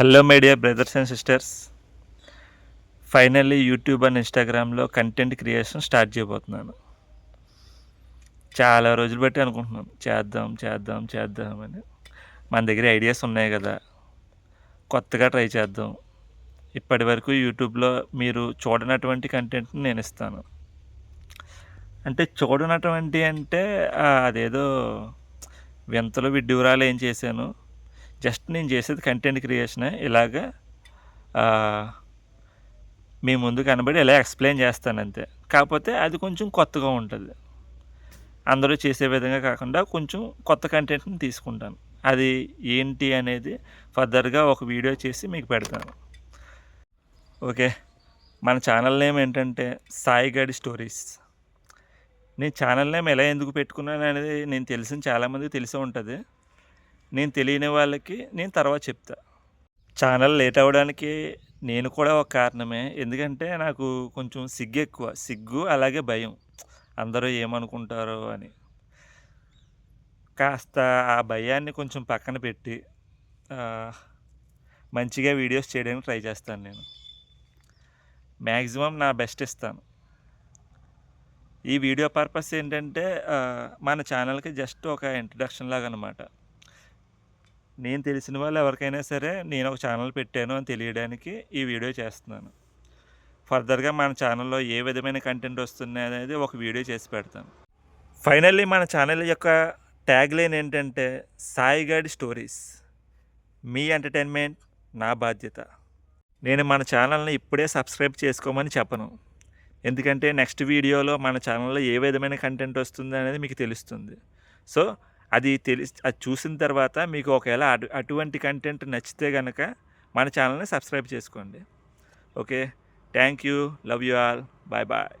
Hello my dear brothers and sisters. Finally YouTube and ఇన్స్టాగ్రామ్లో content creation start చేయబోతున్నాను. చాలా రోజులు బట్టి అనుకుంటున్నాను చేద్దాం చేద్దాం చేద్దాం అని. మన దగ్గర ఐడియాస్ ఉన్నాయి కదా, కొత్తగా ట్రై చేద్దాం. ఇప్పటి వరకు యూట్యూబ్లో మీరు చూడనటువంటి కంటెంట్ని నేను ఇస్తాను. అంటే చూడనటువంటి అంటే అదేదో వింతలు విడ్డూరాలు ఏం చేశాను, జస్ట్ నేను చేసేది కంటెంట్ క్రియేషనే. ఇలాగా మీ ముందు కనబడి ఇలా ఎక్స్ప్లెయిన్ చేస్తాను అంతే. కాకపోతే అది కొంచెం కొత్తగా ఉంటుంది, అందరూ చేసే విధంగా కాకుండా కొంచెం కొత్త కంటెంట్ని తీసుకుంటాను. అది ఏంటి అనేది ఫర్దర్గా ఒక వీడియో చేసి మీకు పెడతాను. ఓకే, మన ఛానల్ నేమ్ ఏంటంటే సాయి గడి స్టోరీస్. నేను ఛానల్ నేమ్ ఎలా ఎందుకు పెట్టుకున్నాను అనేది నేను తెలిసిన చాలామందికి తెలిసే ఉంటుంది. నేను తెలియని వాళ్ళకి నేను తర్వాత చెప్తా. ఛానల్ లేట్ అవ్వడానికి నేను కూడా ఒక కారణమే. ఎందుకంటే నాకు కొంచెం సిగ్గు ఎక్కువ. సిగ్గు అలాగే భయం, అందరూ ఏమనుకుంటారో అని. కాస్త ఆ భయాన్ని కొంచెం పక్కన పెట్టి మంచిగా వీడియోస్ చేయడానికి ట్రై చేస్తాను. నేను మ్యాక్సిమం నా బెస్ట్ ఇస్తాను. ఈ వీడియో పర్పస్ ఏంటంటే మన ఛానల్కి జస్ట్ ఒక ఇంట్రడక్షన్ లాగా అనమాట. నేను తెలిసిన వాళ్ళు ఎవరికైనా సరే నేను ఒక ఛానల్ పెట్టాను అని తెలియడానికి ఈ వీడియో చేస్తున్నాను. ఫర్దర్గా మన ఛానల్లో ఏ విధమైన కంటెంట్ వస్తుంది అనేది ఒక వీడియో చేసి పెడతాను. ఫైనల్లీ మన ఛానల్ యొక్క ట్యాగ్ లైన్ ఏంటంటే సాయి గడి స్టోరీస్. మీ ఎంటర్టైన్మెంట్ నా బాధ్యత. నేను మన ఛానల్ని ఇప్పుడే సబ్స్క్రైబ్ చేసుకోమని చెప్పను, ఎందుకంటే నెక్స్ట్ వీడియోలో మన ఛానల్లో ఏ విధమైన కంటెంట్ వస్తుంది అనేది మీకు తెలుస్తుంది. సో అది చూసిన తర్వాత మీకు ఒకవేళ అటువంటి కంటెంట్ నచ్చితే కనుక మన ఛానల్ని సబ్స్క్రైబ్ చేసుకోండి. Okay, thank you, love you all, bye bye.